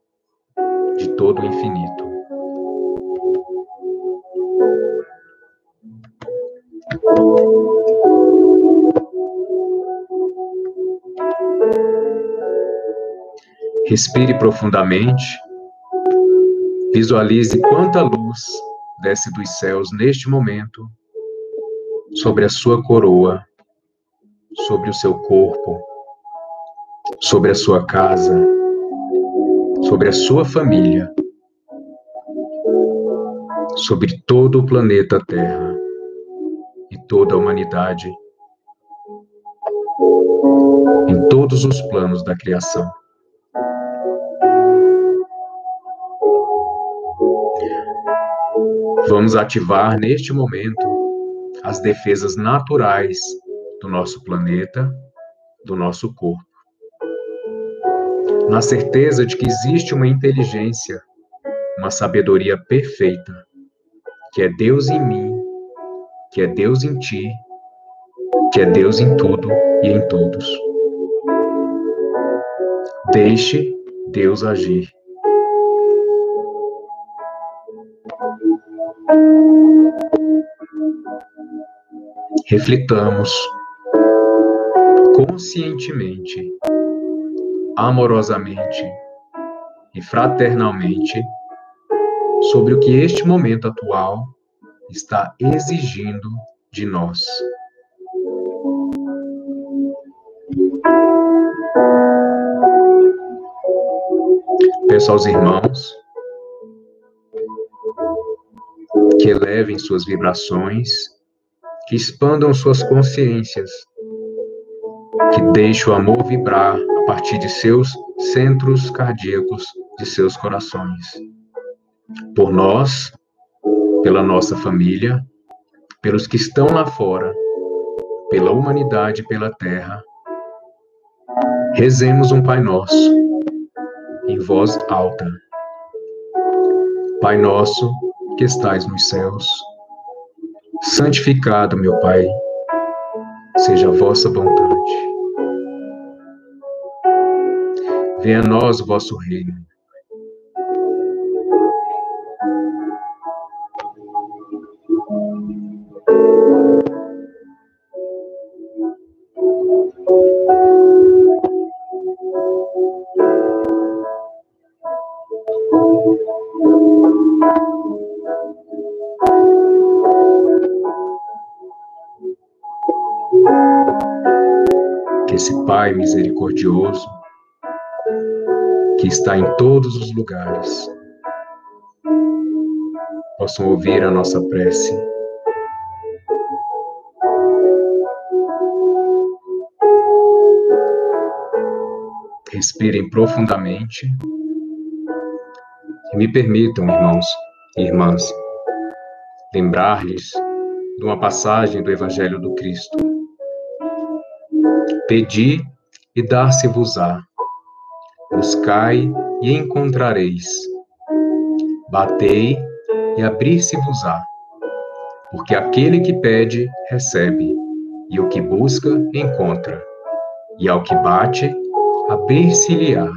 de todo o infinito. Respire profundamente, visualize quanta luz desce dos céus neste momento sobre a sua coroa, sobre o seu corpo, sobre a sua casa, sobre a sua família, sobre todo o planeta Terra e toda a humanidade, em todos os planos da criação. Vamos ativar neste momento as defesas naturais do nosso planeta, do nosso corpo, na certeza de que existe uma inteligência, uma sabedoria perfeita, que é Deus em mim, que é Deus em ti, que é Deus em tudo e em todos. Deixe Deus agir. Reflitamos conscientemente, amorosamente e fraternalmente sobre o que este momento atual está exigindo de nós. Peço aos irmãos que elevem suas vibrações, que expandam suas consciências, que deixem o amor vibrar a partir de seus centros cardíacos, de seus corações. Por nós, pela nossa família, pelos que estão lá fora, pela humanidade e pela Terra. Rezemos um Pai Nosso, em voz alta. Pai nosso, que estais nos céus, santificado, meu Pai, seja a vossa vontade. Venha a nós o vosso reino. Que esse Pai misericordioso, que está em todos os lugares, possam ouvir a nossa prece. Respirem profundamente e me permitam, irmãos e irmãs, lembrar-lhes de uma passagem do Evangelho do Cristo. Pedi e dar-se-vos-á. Buscai e encontrareis. Batei e abrir-se-vos-á. Porque aquele que pede, recebe, e o que busca, encontra, e ao que bate, abrir-se-lhe-á.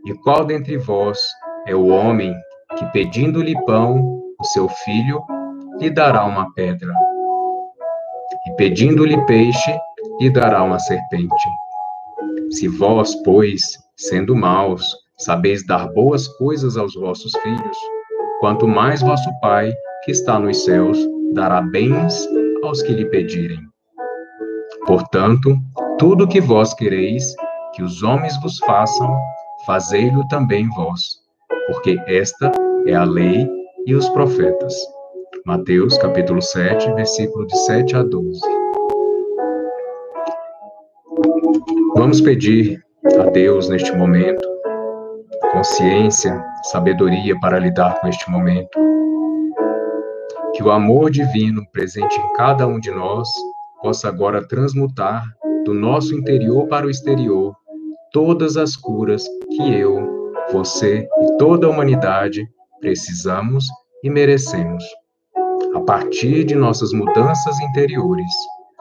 E qual dentre vós é o homem que, pedindo-lhe pão, o seu filho, lhe dará uma pedra? E pedindo-lhe peixe, lhe dará uma serpente? Se vós, pois, sendo maus, sabeis dar boas coisas aos vossos filhos, quanto mais vosso Pai, que está nos céus, dará bens aos que lhe pedirem. Portanto, tudo o que vós quereis que os homens vos façam, fazei-lo também vós, porque esta é a lei e os profetas. Mateus, capítulo 7, versículo de 7 a 12. Vamos pedir a Deus neste momento consciência, sabedoria para lidar com este momento. Que o amor divino presente em cada um de nós possa agora transmutar do nosso interior para o exterior todas as curas que eu, você e toda a humanidade precisamos e merecemos, a partir de nossas mudanças interiores,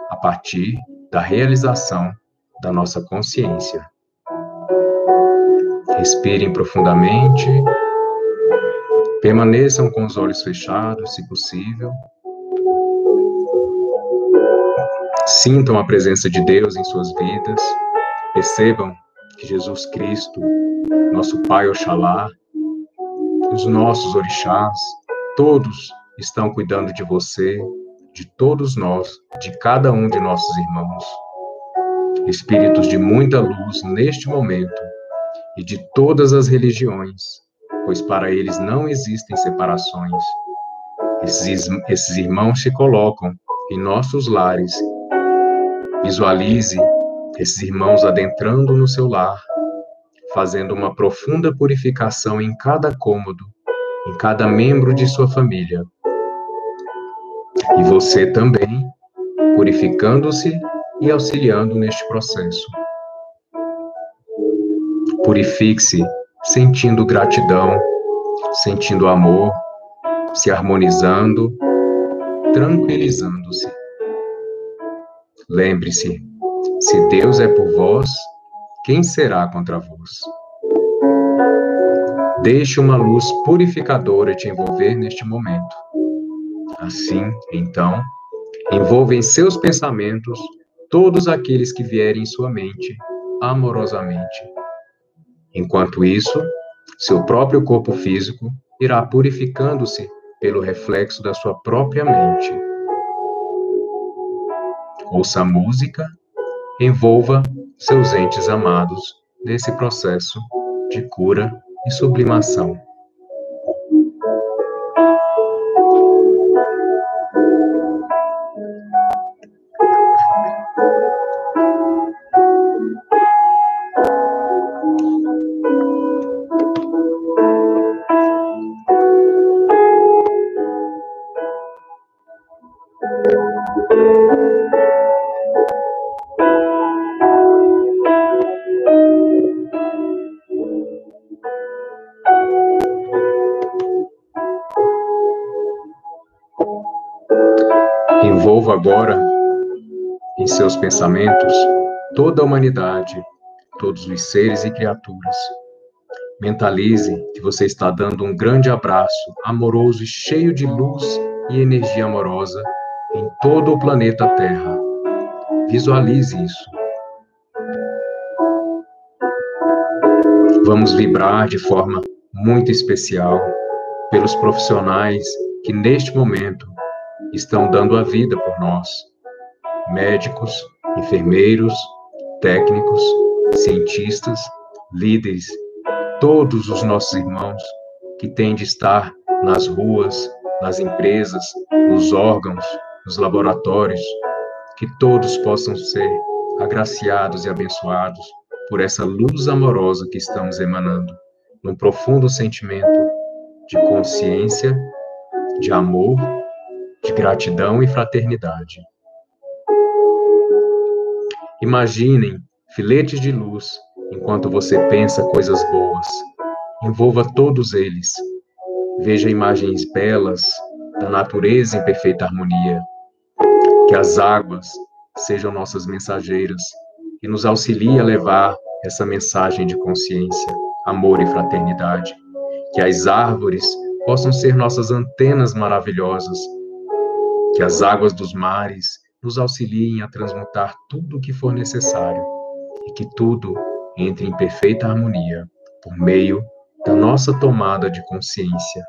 a partir da realização da nossa consciência. Respirem profundamente, permaneçam com os olhos fechados, se possível. Sintam a presença de Deus em suas vidas. Percebam que Jesus Cristo, nosso Pai Oxalá, os nossos orixás, todos estão cuidando de você, de todos nós, de cada um de nossos irmãos. Espíritos de muita luz neste momento e de todas as religiões, pois para eles não existem separações. Esses irmãos se colocam em nossos lares. Visualize esses irmãos adentrando no seu lar, fazendo uma profunda purificação em cada cômodo, em cada membro de sua família. E você também, purificando-se e auxiliando neste processo. Purifique-se sentindo gratidão, sentindo amor, se harmonizando, tranquilizando-se. Lembre-se, se Deus é por vós, quem será contra vós? Deixe uma luz purificadora te envolver neste momento. Assim, então, envolva em seus pensamentos todos aqueles que vierem em sua mente, amorosamente. Enquanto isso, seu próprio corpo físico irá purificando-se pelo reflexo da sua própria mente. Ouça a música, envolva seus entes amados nesse processo de cura e sublimação. Envolva agora em seus pensamentos toda a humanidade, todos os seres e criaturas. Mentalize que você está dando um grande abraço amoroso e cheio de luz e energia amorosa em todo o planeta Terra. Visualize isso. Vamos vibrar de forma muito especial pelos profissionais que neste momento estão dando a vida por nós. Médicos, enfermeiros, técnicos, cientistas, líderes, todos os nossos irmãos que têm de estar nas ruas, nas empresas, nos órgãos, nos laboratórios, que todos possam ser agraciados e abençoados por essa luz amorosa que estamos emanando, num profundo sentimento de consciência, de amor, de gratidão e fraternidade. Imaginem filetes de luz Enquanto você pensa coisas boas, envolva todos eles. Veja imagens belas da natureza em perfeita harmonia. Que as águas sejam nossas mensageiras e nos auxiliem a levar essa mensagem de consciência, amor e fraternidade. Que as árvores possam ser nossas antenas maravilhosas. Que as águas dos mares nos auxiliem a transmutar tudo o que for necessário e que tudo entre em perfeita harmonia por meio da nossa tomada de consciência.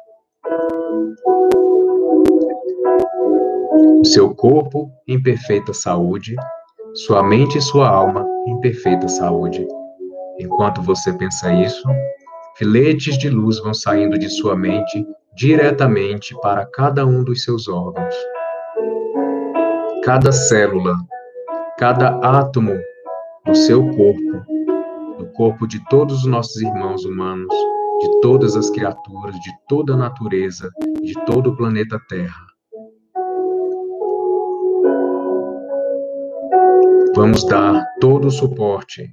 O seu corpo em perfeita saúde, sua mente e sua alma em perfeita saúde. Enquanto você pensa isso, filetes de luz vão saindo de sua mente diretamente para cada um dos seus órgãos. Cada célula, cada átomo do seu corpo, do corpo de todos os nossos irmãos humanos, de todas as criaturas, de toda a natureza, de todo o planeta Terra. Vamos dar todo o suporte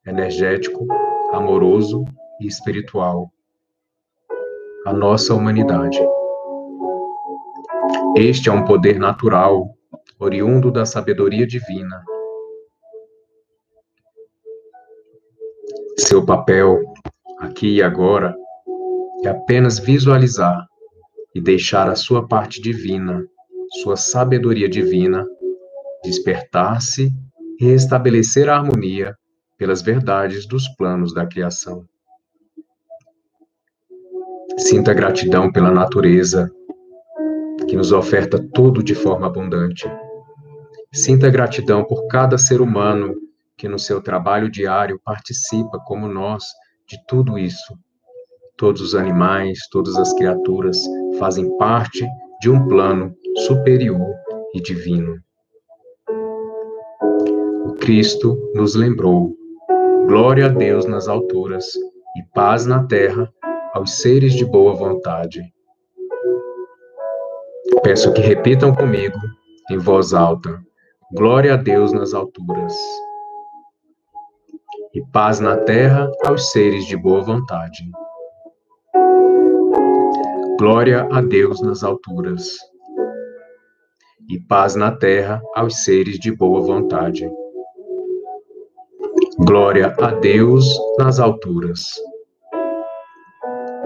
energético, amoroso e espiritual à nossa humanidade. Este é um poder natural, oriundo da sabedoria divina. Seu papel, aqui e agora, é apenas visualizar e deixar a sua parte divina, sua sabedoria divina, despertar-se e restabelecer a harmonia pelas verdades dos planos da criação. Sinta gratidão pela natureza, que nos oferta tudo de forma abundante. Sinta gratidão por cada ser humano que no seu trabalho diário participa, como nós, de tudo isso. Todos os animais, todas as criaturas fazem parte de um plano superior e divino. O Cristo nos lembrou: glória a Deus nas alturas e paz na terra aos seres de boa vontade. Peço que repitam comigo, em voz alta: glória a Deus nas alturas e paz na terra aos seres de boa vontade. Glória a Deus nas alturas e paz na terra aos seres de boa vontade. Glória a Deus nas alturas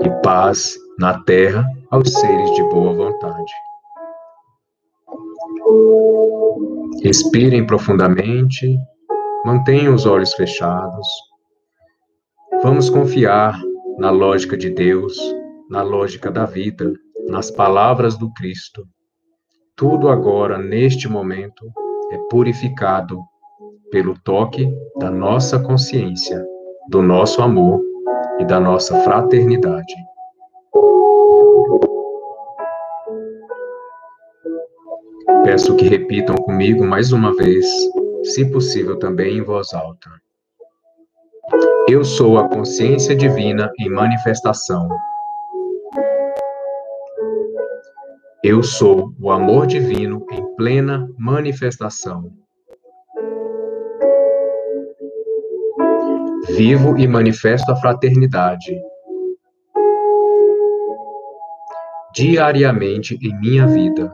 e paz na terra aos seres de boa vontade. Respirem profundamente, mantenham os olhos fechados. Vamos confiar na lógica de Deus, na lógica da vida, nas palavras do Cristo. Tudo agora, neste momento, é purificado pelo toque da nossa consciência, do nosso amor e da nossa fraternidade. Peço que repitam comigo mais uma vez, se possível também em voz alta. Eu sou a consciência divina em manifestação. Eu sou o amor divino em plena manifestação. Vivo e manifesto a fraternidade diariamente em minha vida.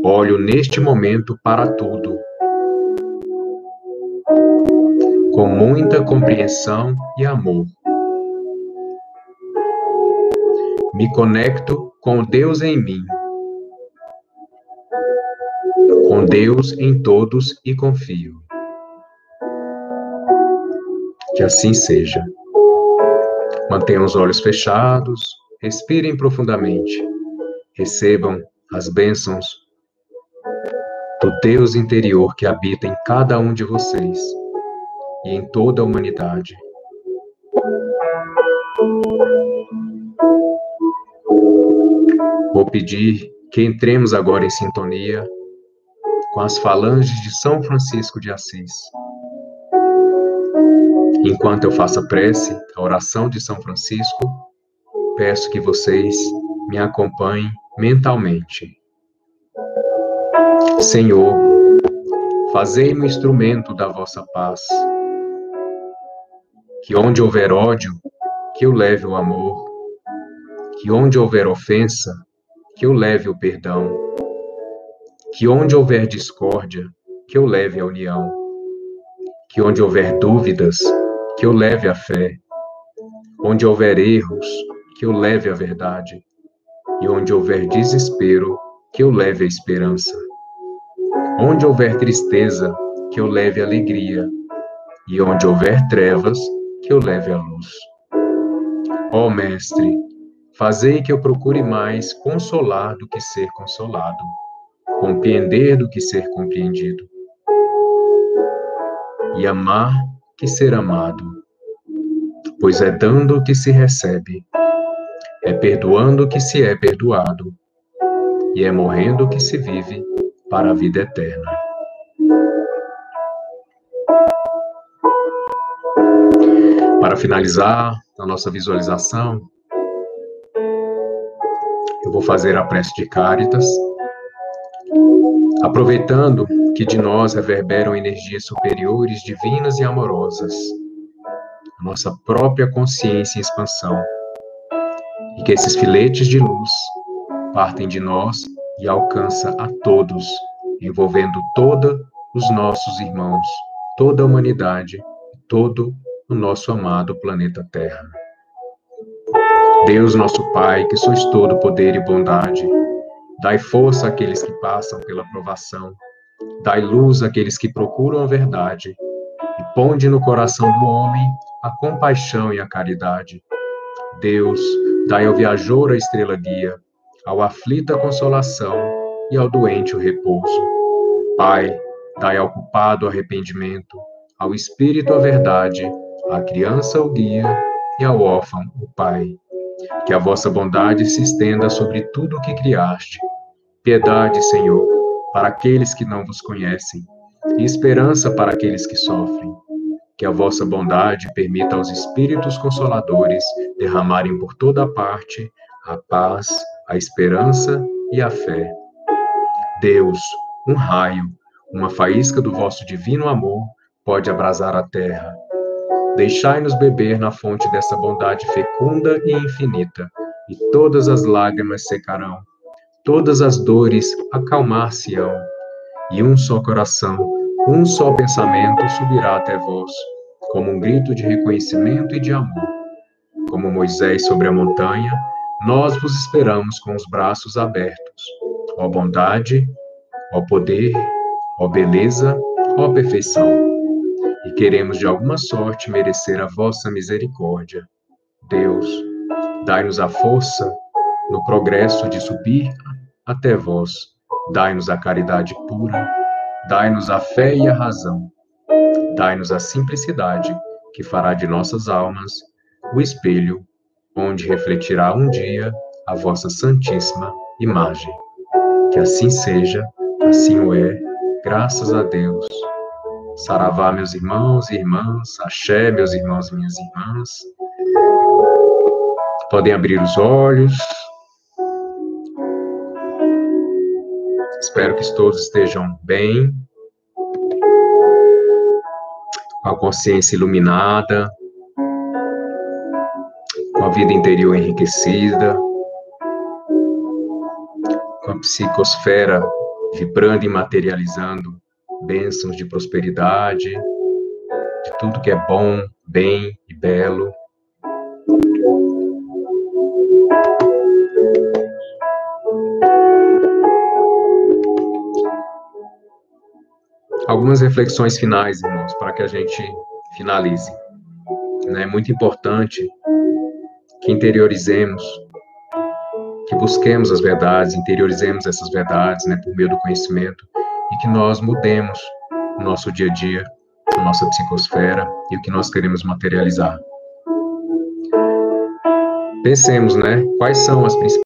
Olho neste momento para tudo, com muita compreensão e amor. Me conecto com Deus em mim, com Deus em todos e confio. Que assim seja. Mantenham os olhos fechados, respirem profundamente, recebam as bênçãos do Deus interior que habita em cada um de vocês e em toda a humanidade. Vou pedir que entremos agora em sintonia com as falanges de São Francisco de Assis. Enquanto eu faço a prece, a oração de São Francisco, peço que vocês me acompanhem mentalmente. Senhor, Fazei-me instrumento da vossa paz. Que onde houver ódio, que eu leve o amor. Que onde houver ofensa, que eu leve o perdão. Que onde houver discórdia, que eu leve a união. Que onde houver dúvidas, que eu leve a fé. Onde houver erros, que eu leve a verdade. E onde houver desespero, que eu leve a esperança. Onde houver tristeza, que eu leve alegria. E onde houver trevas, que eu leve a luz. Ó Mestre, fazei que eu procure mais consolar do que ser consolado, compreender do que ser compreendido, e amar que ser amado, pois é dando que se recebe, é perdoando que se é perdoado, e é morrendo que se vive para a vida eterna. Para finalizar a nossa visualização, eu vou fazer a prece de Cáritas, aproveitando que de nós reverberam energias superiores, divinas e amorosas, a nossa própria consciência em expansão, e que esses filetes de luz partem de nós e alcançam a todos, envolvendo todos os nossos irmãos, toda a humanidade, todo o nosso amado planeta Terra. Deus, nosso Pai, que sois todo poder e bondade, dai força àqueles que passam pela provação, dai luz àqueles que procuram a verdade, e ponde no coração do homem a compaixão e a caridade. Deus, dai ao viajor a estrela guia, ao aflito a consolação e ao doente o repouso. Pai, dai ao culpado o arrependimento, ao espírito a verdade, à criança o guia e ao órfão o Pai. Que a vossa bondade se estenda sobre tudo o que criaste. Piedade, Senhor, para aqueles que não vos conhecem, e esperança para aqueles que sofrem. Que a vossa bondade permita aos Espíritos Consoladores derramarem por toda parte a paz, a esperança e a fé. Deus, um raio, uma faísca do vosso divino amor pode abrasar a terra. Deixai-nos beber na fonte dessa bondade fecunda e infinita, e todas as lágrimas secarão, todas as dores acalmar-se-ão, e um só coração, um só pensamento subirá até vós, como um grito de reconhecimento e de amor. Como Moisés sobre a montanha, nós vos esperamos com os braços abertos. Ó bondade, ó poder, ó beleza, ó perfeição. E queremos de alguma sorte merecer a vossa misericórdia. Deus, dai-nos a força no progresso de subir até vós. Dai-nos a caridade pura, dai-nos a fé e a razão. Dai-nos a simplicidade que fará de nossas almas o espelho onde refletirá um dia a vossa santíssima imagem. Que assim seja, assim o é, graças a Deus. Saravá, meus irmãos e irmãs, axé, meus irmãos e minhas irmãs. Podem abrir os olhos. Espero que todos estejam bem, com a consciência iluminada, com a vida interior enriquecida, com a psicosfera vibrando e materializando bênçãos de prosperidade, de tudo que é bom, bem e belo. Algumas reflexões finais, irmãos, para que a gente finalize. É muito importante que interiorizemos, que busquemos as verdades, interiorizemos essas verdades, por meio do conhecimento, e que nós mudemos o nosso dia a dia, a nossa psicosfera e o que nós queremos materializar. Pensemos, quais são as principais